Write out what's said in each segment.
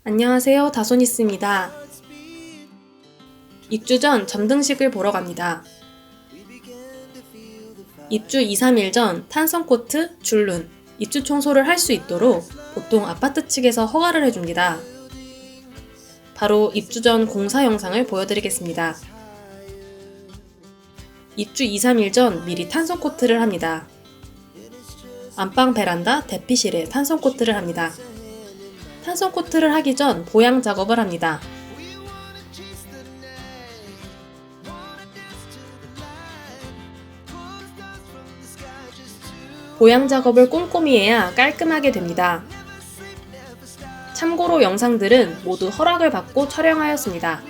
안녕하세요, 다소니스입니다. 입주 전 점등식을 보러 갑니다. 입주 2, 3일 전 탄성 코트, 줄눈, 입주 청소를 할 수 있도록 보통 아파트 측에서 허가를 해줍니다. 바로 입주 전 공사 영상을 보여드리겠습니다. 입주 2, 3일 전 미리 탄성 코트를 합니다. 안방 베란다, 대피실에 탄성 코트를 합니다. 탄성 코트를 하기 전 보양 작업을 합니다. 보양 작업을 꼼꼼히 해야 깔끔하게 됩니다. 참고로 영상들은 모두 허락을 받고 촬영하였습니다.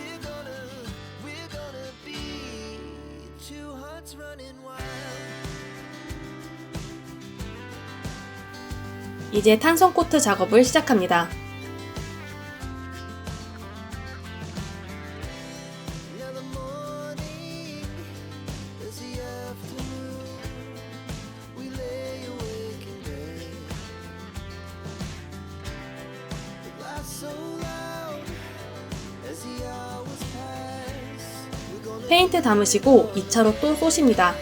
이제 탄성 코트 작업을 시작합니다. 페인트 담으시고 2차로 또 쏘십니다.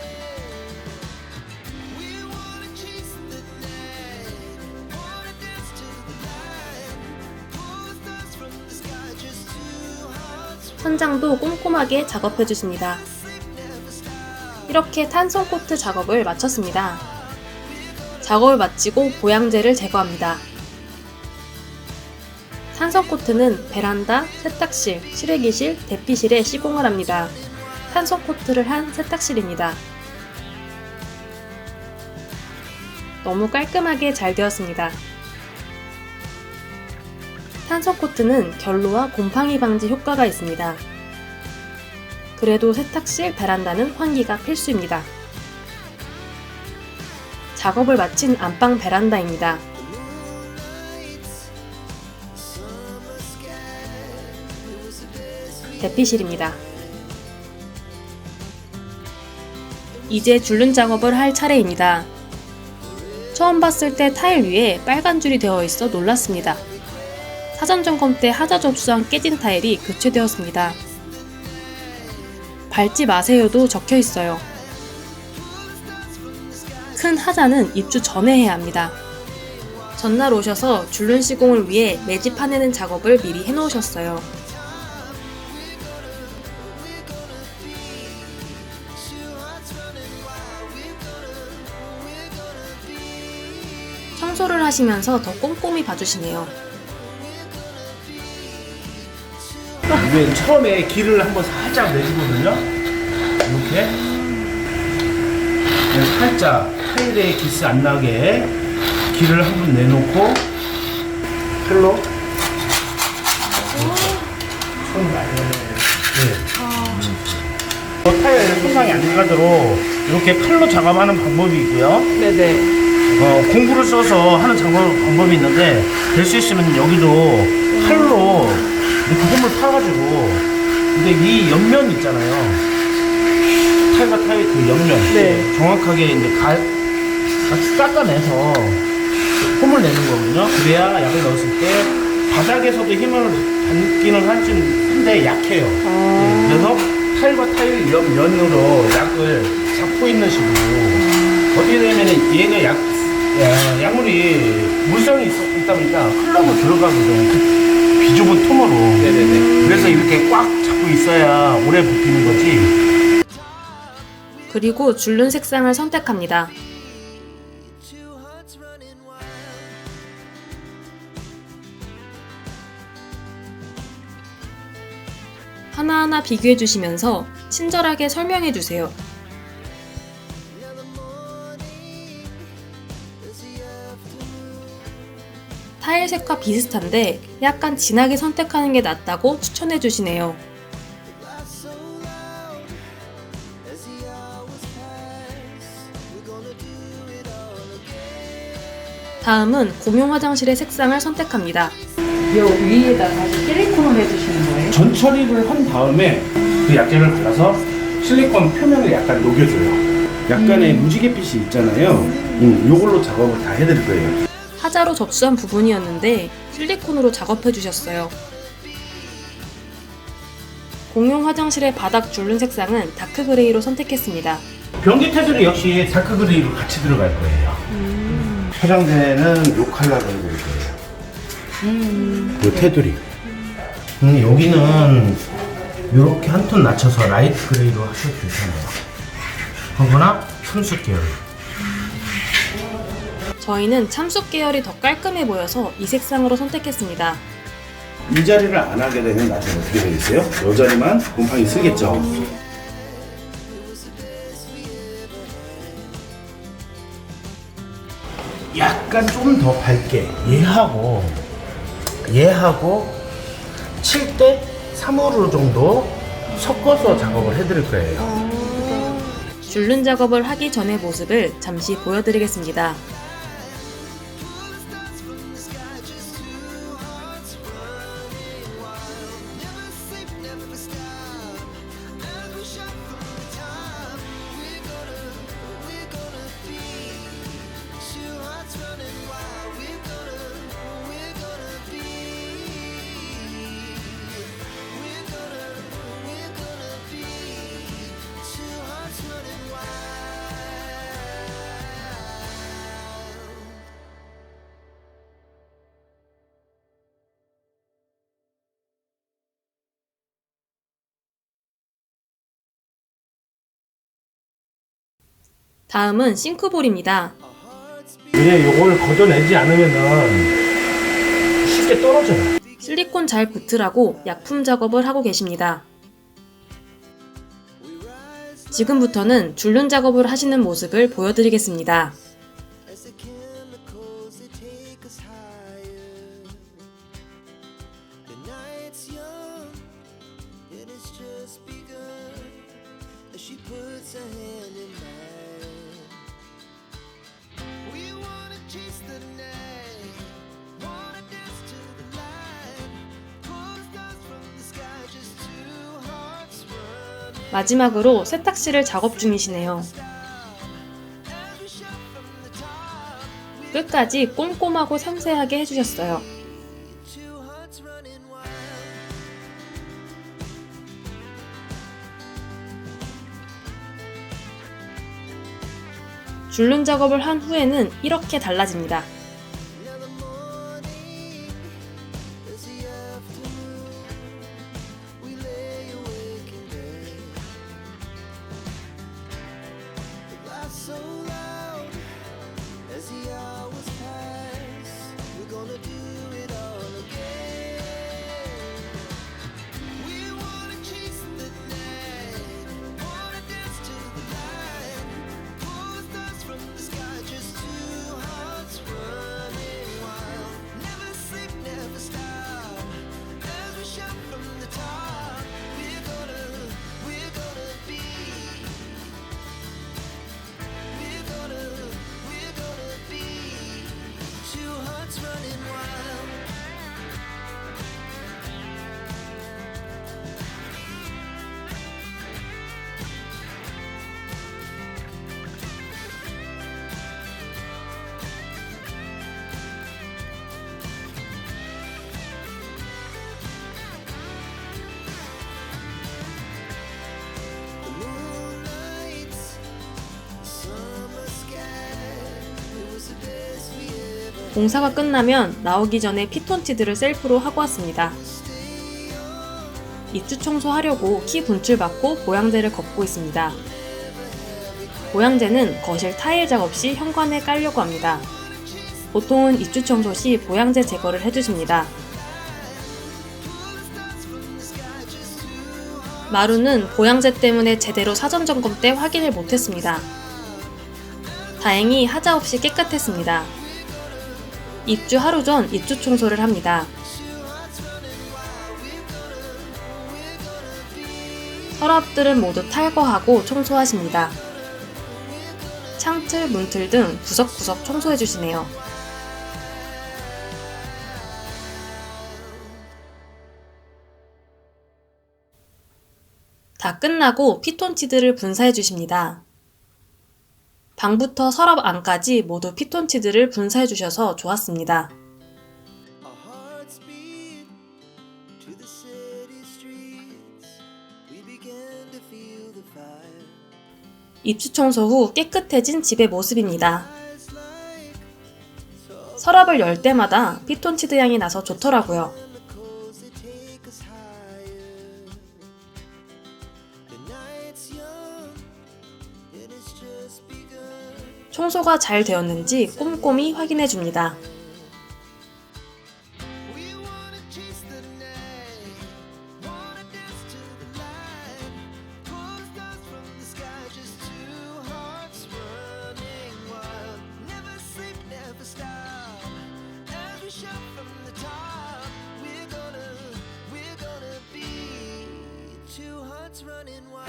천장도 꼼꼼하게 작업해 주십니다. 이렇게 탄성 코트 작업을 마쳤습니다. 작업을 마치고 보양재를 제거합니다. 탄성 코트는 베란다, 세탁실, 실외기실, 대피실에 시공을 합니다. 탄성 코트를 한 세탁실입니다. 너무 깔끔하게 잘 되었습니다. 탄성 코트는 결로와 곰팡이 방지 효과가 있습니다. 그래도 세탁실, 베란다는 환기가 필수입니다. 작업을 마친 안방 베란다입니다. 대피실입니다. 이제 줄눈 작업을 할 차례입니다. 처음 봤을 때 타일 위에 빨간 줄이 되어 있어 놀랐습니다. 사전 점검 때 하자 접수한 깨진 타일이 교체되었습니다. 밟지 마세요도 적혀 있어요. 큰 하자는 입주 전에 해야 합니다. 전날 오셔서 줄눈 시공을 위해 매집 파내는 작업을 미리 해놓으셨어요. 청소를 하시면서 더 꼼꼼히 봐주시네요. 이게 처음에 길을 한번 살짝 내주거든요. 이렇게 살짝 타일에 기스 안 나게 길을 한번 내놓고 칼로 손을 많이 타일 손상이 안 가도록 이렇게 칼로 작업하는 방법이 있고요. 네네. 공구를 써서 하는 방법이 있는데 될 수 있으면 여기도 칼로 이렇게 홈을 파가지고, 근데 이 옆면 있잖아요. 타일과 타일 그 옆면. 네. 정확하게 이제 같이 깎아내서 홈을 내는 거거든요. 그래야 약을 넣었을 때 바닥에서도 힘을 받기는 한데 약해요. 네, 그래서 타일과 타일 옆면으로 약을 잡고 있는 식으로. 어떻게 되냐면 얘가 약물이 물성이 있다 보니까 흘러서 들어가거든요. 비좁은 틈으로. 네네네. 그래서 이렇게 꽉 잡고 있어야 오래 붙이는 거지. 그리고 줄눈 색상을 선택합니다. 하나하나 비교해 주시면서 친절하게 설명해 주세요. 타일 색과 비슷한데 약간 진하게 선택하는 게 낫다고 추천해 주시네요. 다음은 공용 화장실의 색상을 선택합니다. 요 위에다 다시 실리콘을 해주시는 거예요? 전 처리를 한 다음에 그 약재를 발라서 실리콘 표면을 약간 녹여줘요. 약간의 무지갯빛이 있잖아요. 요걸로 작업을 다 해드릴 거예요. 하자로 접수한 부분이었는데 실리콘으로 작업해 주셨어요. 공용 화장실의 바닥 줄눈 색상은 다크 그레이로 선택했습니다. 변기 테두리 역시 다크 그레이로 같이 들어갈 거예요. 화장대는 요 컬러로 해볼 거예요. 요 테두리. 여기는 이렇게 한 톤 낮춰서 라이트 그레이로 하셔도 괜찮아요. 그거나 참숯 계열. 저희는 참숯 계열이 더 깔끔해 보여서 이 색상으로 선택했습니다. 이 자리를 안 하게 되면 나중에 어떻게 되겠어요? 이 자리만 곰팡이 쓰겠죠? 약간 좀 더 밝게 얘하고 칠 때 3호로 정도 섞어서 작업을 해드릴 거예요. 줄눈 작업을 하기 전의 모습을 잠시 보여드리겠습니다. 다음은 싱크볼입니다. 이제 요걸 걷어내지 않으면은 쉽게 떨어져요. 실리콘 잘 붙으라고 약품 작업을 하고 계십니다. 지금부터는 줄눈 작업을 하시는 모습을 보여드리겠습니다. 마지막으로 세탁실을 작업 중이시네요. 끝까지 꼼꼼하고 섬세하게 해주셨어요. 줄눈 작업을 한 후에는 이렇게 달라집니다. 공사가 끝나면 나오기 전에 피톤치드를 셀프로 하고 왔습니다. 입주 청소하려고 키 분출 받고 보양제를 걷고 있습니다. 보양제는 거실 타일 작업 시 현관에 깔려고 합니다. 보통은 입주 청소 시 보양제 제거를 해주십니다. 마루는 보양제 때문에 제대로 사전 점검 때 확인을 못했습니다. 다행히 하자 없이 깨끗했습니다. 입주 하루 전 입주 청소를 합니다. 서랍들은 모두 탈거하고 청소하십니다. 창틀, 문틀 등 구석구석 청소해주시네요. 다 끝나고 피톤치드를 분사해주십니다. 방부터 서랍 안까지 모두 피톤치드를 분사해 주셔서 좋았습니다. Our hearts beat to the city streets. We began to feel the fire. 입주 청소 후 깨끗해진 집의 모습입니다. 서랍을 열 때마다 피톤치드 향이 나서 좋더라고요. The coals that take us higher. The night's young and it's just begun. 청소가 잘 되었는지 꼼꼼히 확인해 줍니다. We wanna chase the night, wanna dance to the light. Pull stars from the sky, just two hearts running wild. Never sleep, never stop. Every shot from the top. We're gonna be two hearts running wild.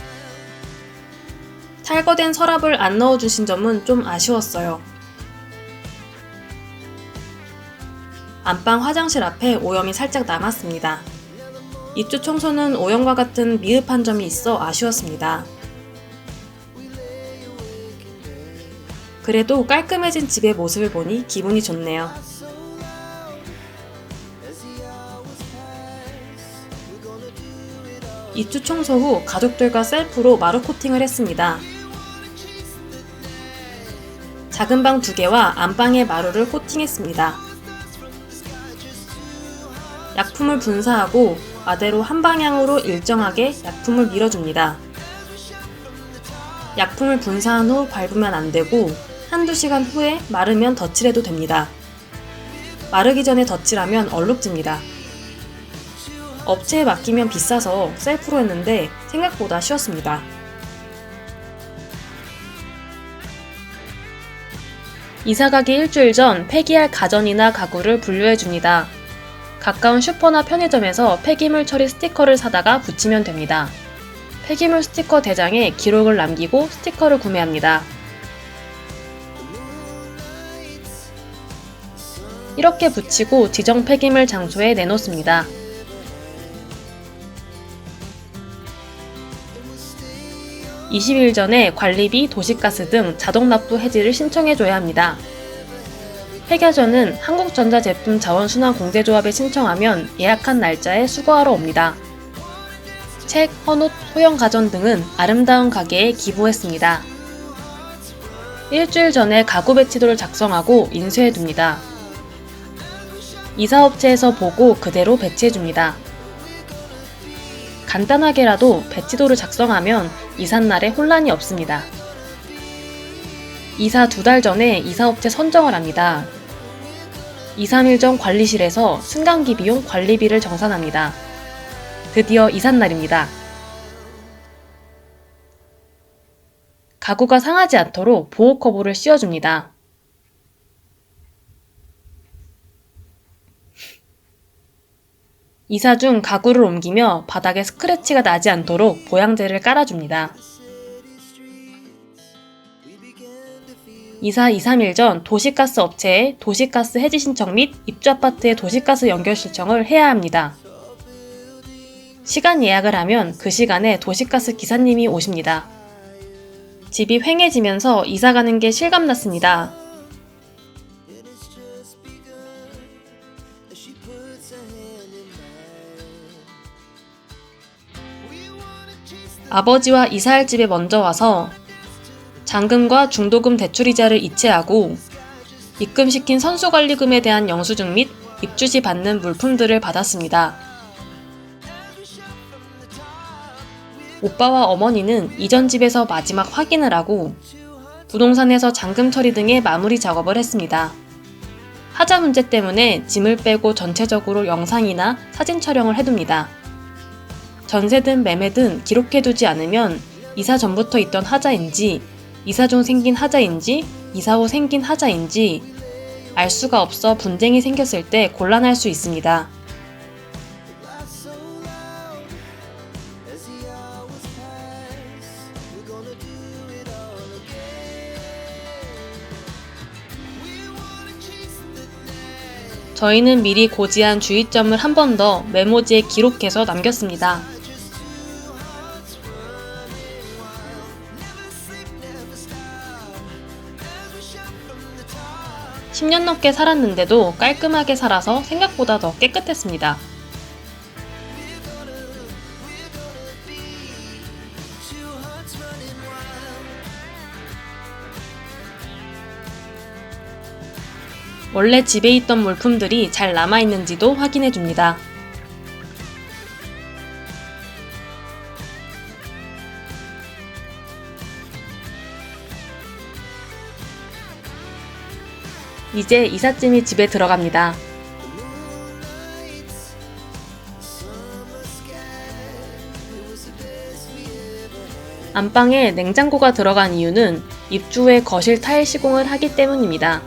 탈거된 서랍을 안 넣어주신 점은 좀 아쉬웠어요. 안방 화장실 앞에 오염이 살짝 남았습니다. 입주 청소는 오염과 같은 미흡한 점이 있어 아쉬웠습니다. 그래도 깔끔해진 집의 모습을 보니 기분이 좋네요. 입주 청소 후 가족들과 셀프로 마루 코팅을 했습니다. 작은 방 2개와 안방의 마루를 코팅했습니다. 약품을 분사하고 마대로 한 방향으로 일정하게 약품을 밀어줍니다. 약품을 분사한 후 밟으면 안 되고 한두 시간 후에 마르면 덧칠해도 됩니다. 마르기 전에 덧칠하면 얼룩집니다. 업체에 맡기면 비싸서 셀프로 했는데 생각보다 쉬웠습니다. 이사가기 일주일 전 폐기할 가전이나 가구를 분류해줍니다. 가까운 슈퍼나 편의점에서 폐기물 처리 스티커를 사다가 붙이면 됩니다. 폐기물 스티커 대장에 기록을 남기고 스티커를 구매합니다. 이렇게 붙이고 지정 폐기물 장소에 내놓습니다. (20일) 전에 관리비, 도시가스 등 자동납부 해지를 신청해줘야 합니다. 폐가전은 한국전자제품 자원순환공제조합에 신청하면 예약한 날짜에 수거하러 옵니다. 책, 헌옷, 소형 가전 등은 아름다운 가게에 기부했습니다. 일주일 전에 가구 배치도를 작성하고 인쇄해둡니다. 이사업체에서 보고 그대로 배치해줍니다. 간단하게라도 배치도를 작성하면 이삿날에 혼란이 없습니다. 이사 2달 전에 이사업체 선정을 합니다. 2-3일 전 관리실에서 승강기 비용 관리비를 정산합니다. 드디어 이삿날입니다. 가구가 상하지 않도록 보호 커버를 씌워줍니다. 이사 중 가구를 옮기며 바닥에 스크래치가 나지 않도록 보양제를 깔아줍니다. 이사 2-3일 전 도시가스 업체에 도시가스 해지 신청 및 입주아파트의 도시가스 연결 신청을 해야 합니다. 시간 예약을 하면 그 시간에 도시가스 기사님이 오십니다. 집이 휑해지면서 이사 가는 게 실감났습니다. 아버지와 이사할 집에 먼저 와서 잔금과 중도금 대출이자를 이체하고 입금시킨 선수관리금에 대한 영수증 및 입주 시 받는 물품들을 받았습니다. 오빠와 어머니는 이전 집에서 마지막 확인을 하고 부동산에서 잔금 처리 등의 마무리 작업을 했습니다. 하자 문제 때문에 짐을 빼고 전체적으로 영상이나 사진 촬영을 해둡니다. 전세든 매매든 기록해두지 않으면 이사 전부터 있던 하자인지 이사 중 생긴 하자인지 이사 후 생긴 하자인지 알 수가 없어 분쟁이 생겼을 때 곤란할 수 있습니다. 저희는 미리 고지한 주의점을 한 번 더 메모지에 기록해서 남겼습니다. 10년 넘게 살았는데도 깔끔하게 살아서 생각보다 더 깨끗했습니다. 원래 집에 있던 물품들이 잘 남아있는지도 확인해줍니다. 이제 이삿짐이 집에 들어갑니다. 안방에 냉장고가 들어간 이유는 입주 후에 거실 타일 시공을 하기 때문입니다.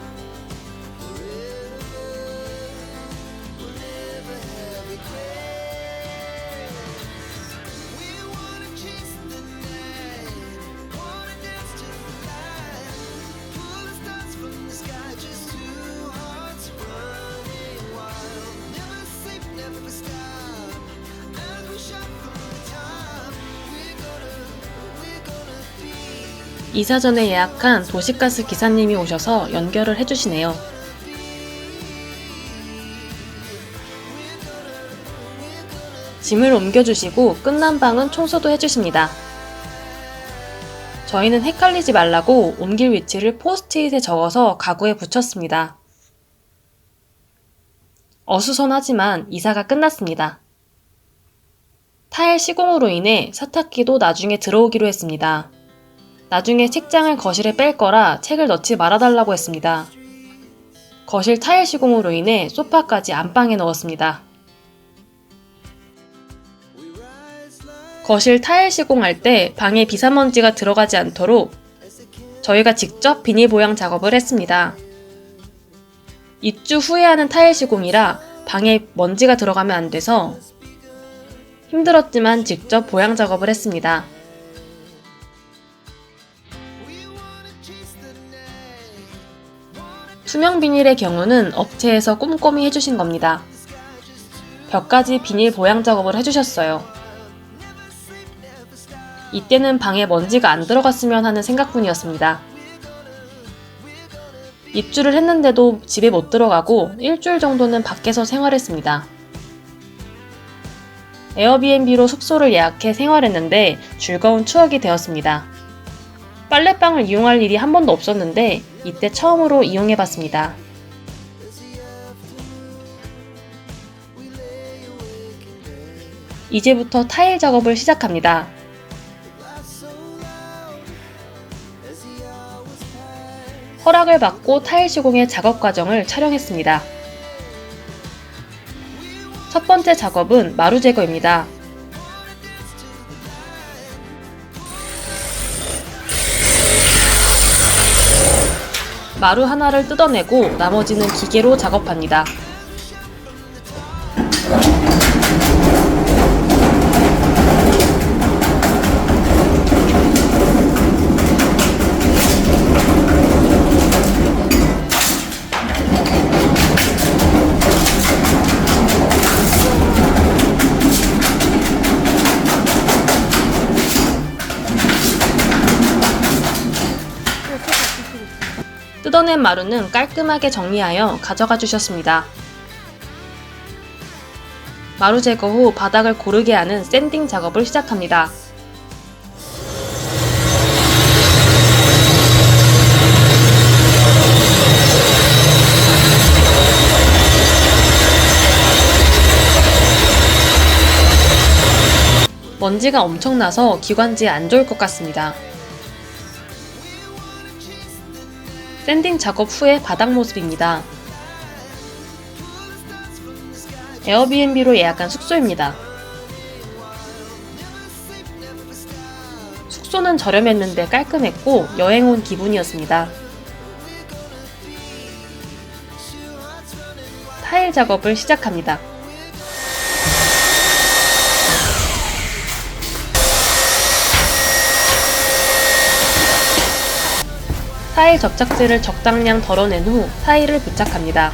이사 전에 예약한 도시가스 기사님이 오셔서 연결을 해주시네요. 짐을 옮겨주시고 끝난 방은 청소도 해주십니다. 저희는 헷갈리지 말라고 옮길 위치를 포스트잇에 적어서 가구에 붙였습니다. 어수선하지만 이사가 끝났습니다. 타일 시공으로 인해 세탁기도 나중에 들어오기로 했습니다. 나중에 책장을 거실에 뺄 거라 책을 넣지 말아달라고 했습니다. 거실 타일 시공으로 인해 소파까지 안방에 넣었습니다. 거실 타일 시공할 때 방에 미세먼지가 들어가지 않도록 저희가 직접 비닐 보양 작업을 했습니다. 입주 후에 하는 타일 시공이라 방에 먼지가 들어가면 안 돼서 힘들었지만 직접 보양 작업을 했습니다. 투명 비닐의 경우는 업체에서 꼼꼼히 해주신 겁니다. 벽까지 비닐 보양 작업을 해주셨어요. 이때는 방에 먼지가 안 들어갔으면 하는 생각뿐이었습니다. 입주를 했는데도 집에 못 들어가고 일주일 정도는 밖에서 생활했습니다. 에어비앤비로 숙소를 예약해 생활했는데 즐거운 추억이 되었습니다. 빨래방을 이용할 일이 한 번도 없었는데 이때 처음으로 이용해봤습니다. 이제부터 타일 작업을 시작합니다. 허락을 받고 타일 시공의 작업 과정을 촬영했습니다. 첫 번째 작업은 마루 제거입니다. 마루 하나를 뜯어내고 나머지는 기계로 작업합니다. 뜯어낸 마루는 깔끔하게 정리하여 가져가 주셨습니다. 마루 제거 후 바닥을 고르게 하는 샌딩 작업을 시작합니다. 먼지가 엄청나서 기관지에 안 좋을 것 같습니다. 샌딩 작업 후의 바닥 모습입니다. 에어비앤비로 예약한 숙소입니다. 숙소는 저렴했는데 깔끔했고 여행 온 기분이었습니다. 타일 작업을 시작합니다. 타일 접착제를 적당량 덜어낸 후 타일을 부착합니다.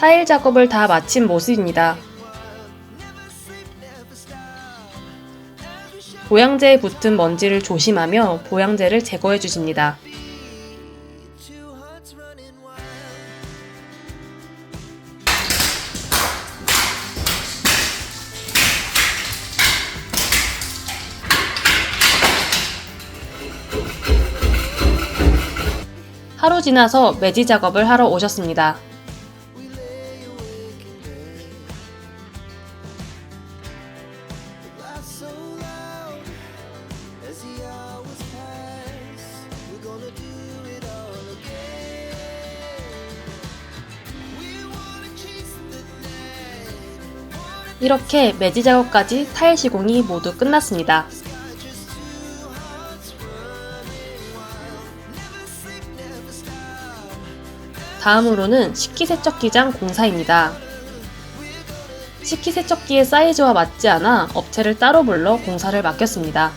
타일 작업을 다 마친 모습입니다. 보양제에 붙은 먼지를 조심하며 보양제를 제거해 주십니다. Two hearts running wild. 하루 지나서 매지 작업을 하러 오셨습니다. We lay awake in bed. It laughs so loud as the hours pass. We're gonna do it all again. We wanna chase the night. 이렇게 매지 작업까지 타일 시공이 모두 끝났습니다. Sky just two hearts running wild. Never sleep, never stop. 다음으로는 식기세척기장 공사입니다. 식기세척기의 사이즈와 맞지 않아 업체를 따로 불러 공사를 맡겼습니다.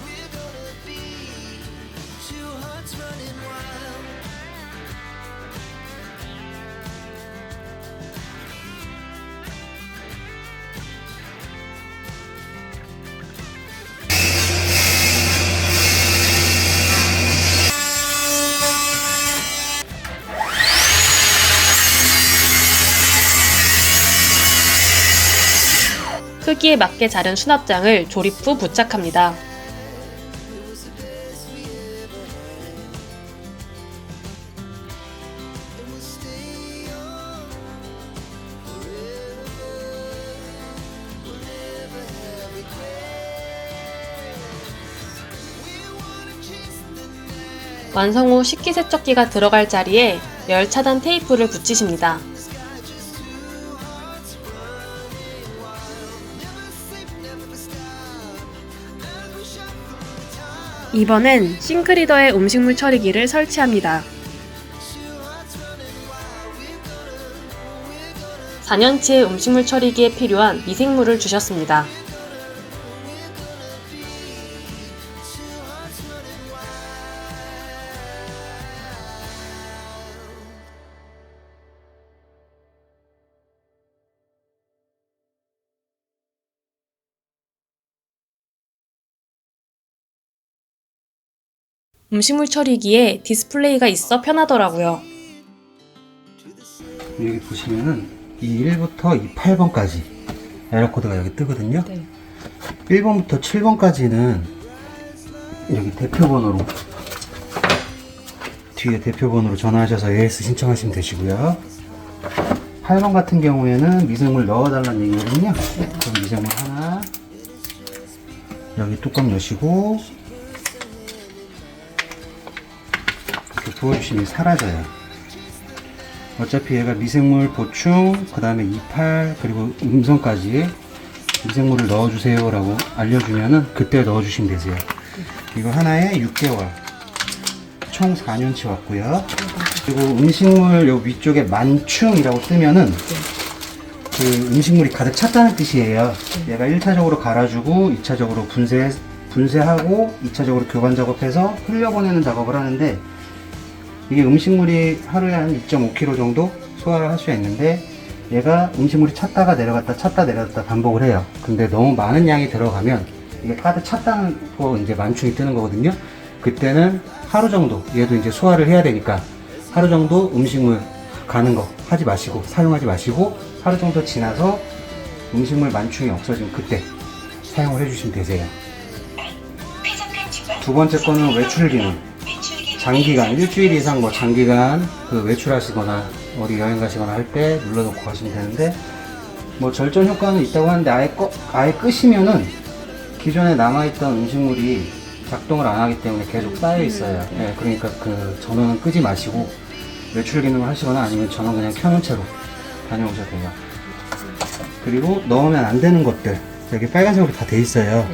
Two hearts running wild. 크기에 맞게 자른 수납장을 조립 후 부착합니다. 완성 후 식기세척기가 들어갈 자리에 열 차단 테이프를 붙이십니다. 이번엔 싱크리더에 음식물 처리기를 설치합니다. 4년치의 음식물 처리기에 필요한 미생물을 주셨습니다. 음식물 처리기에 디스플레이가 있어 편하더라고요. 여기 보시면은 이 1부터 이 8번까지 에러 코드가 여기 뜨거든요. 네. 1번부터 7번까지는 여기 대표번호로 뒤에 대표번호로 전화하셔서 AS 신청하시면 되시고요. 8번 같은 경우에는 미생물 넣어달라는 얘기거든요. 그럼 미생물 하나 여기 뚜껑 여시고 이렇게 부어주시면 사라져요. 어차피 얘가 미생물 보충, 그 다음에 이팔, 그리고 음성까지 미생물을 넣어주세요 라고 알려주면은 그때 넣어주시면 되세요. 이거 하나에 6개월, 총 4년치 왔고요. 그리고 음식물 요 위쪽에 만충이라고 뜨면은 그 음식물이 가득 찼다는 뜻이에요. 얘가 1차적으로 갈아주고 2차적으로 분쇄하고 2차적으로 교반 작업해서 흘려보내는 작업을 하는데, 이게 음식물이 하루에 한 2.5kg 정도 소화를 할 수가 있는데, 얘가 음식물이 찼다가 내려갔다 찼다 내려갔다 반복을 해요. 근데 너무 많은 양이 들어가면 이게 가득 찼다는 거 이제 만충이 뜨는 거거든요. 그때는 하루 정도, 얘도 이제 소화를 해야 되니까 하루 정도 음식물 가는 거 하지 마시고, 사용하지 마시고, 하루 정도 지나서 음식물 만충이 없어지면 그때 사용을 해주시면 되세요. 두 번째 거는 외출 기능. 장기간, 일주일 이상 뭐 장기간 그 외출하시거나 어디 여행 가시거나 할 때 눌러놓고 가시면 되는데, 뭐 절전 효과는 있다고 하는데 아예 끄시면은 기존에 남아있던 음식물이 작동을 안 하기 때문에 계속 쌓여 있어요. 네, 그러니까 그 전원은 끄지 마시고 외출 기능을 하시거나 아니면 전원 그냥 켜놓은 채로 다녀오셔도 돼요. 그리고 넣으면 안 되는 것들 여기 빨간색으로 다 돼 있어요.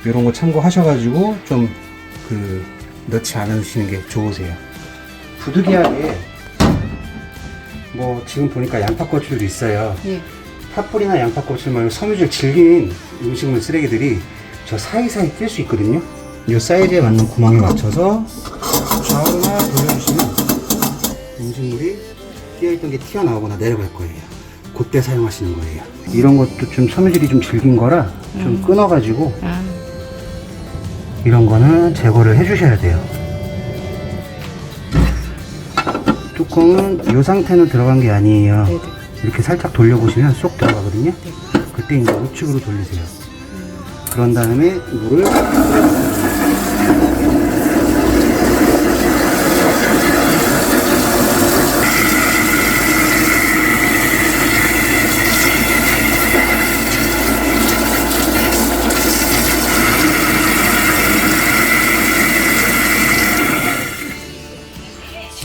이런 거 참고하셔가지고 좀 넣지 않으시는 게 좋으세요. 부득이하게 뭐 지금 보니까 양파껍질도 있어요. 예. 팥뿌리나 양파껍질 말고 섬유질 질긴 음식물 쓰레기들이 저 사이사이 낄 수 있거든요. 이 사이즈에 맞는 구멍에 맞춰서 좌우나 돌려주시면 음식물이 끼어있던 게 튀어나오거나 내려갈 거예요. 그때 사용하시는 거예요. 이런 것도 좀 섬유질이 좀 질긴 거라 좀 끊어가지고 이런 거는 제거를 해주셔야 돼요. 뚜껑은 이 상태는 들어간 게 아니에요. 이렇게 살짝 돌려보시면 쏙 들어가거든요. 그때 이제 우측으로 돌리세요. 그런 다음에 물을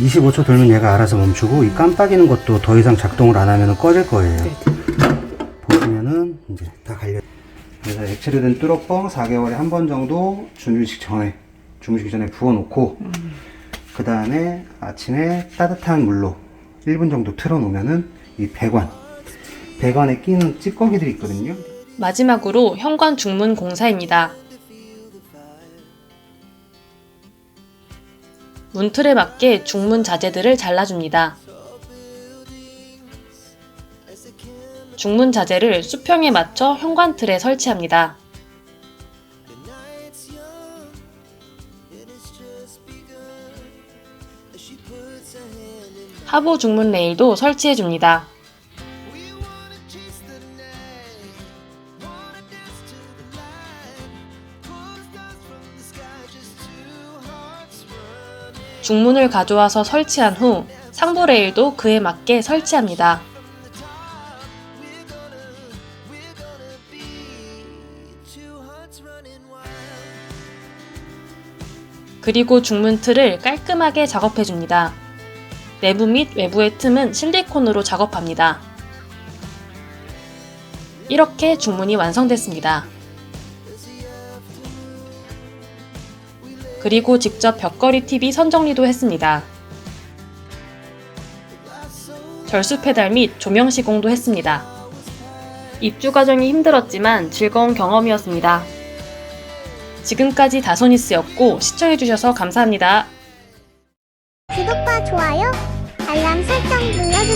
25초 돌면 얘가 알아서 멈추고, 이 깜빡이는 것도 더 이상 작동을 안 하면 꺼질 거예요. 보시면은 이제 다 갈려. 그래서 액체로 된 뚜러뻥 4개월에 한 번 정도 주무시기 전에 부어놓고, 그 다음에 아침에 따뜻한 물로 1분 정도 틀어놓으면은 이 배관에 끼는 찌꺼기들이 있거든요. 마지막으로 현관 중문 공사입니다. 문틀에 맞게 중문 자재들을 잘라줍니다. 중문 자재를 수평에 맞춰 현관 틀에 설치합니다. 하부 중문 레일도 설치해줍니다. 중문을 가져와서 설치한 후 상부 레일도 그에 맞게 설치합니다. 그리고 중문 틀을 깔끔하게 작업해줍니다. 내부 및 외부의 틈은 실리콘으로 작업합니다. 이렇게 중문이 완성됐습니다. 그리고 직접 벽걸이 TV 선정리도 했습니다. 절수 페달 및 조명 시공도 했습니다. 입주 과정이 힘들었지만 즐거운 경험이었습니다. 지금까지 다소니스였고 시청해주셔서 감사합니다. 구독과 좋아요, 알람 설정 눌러주세요.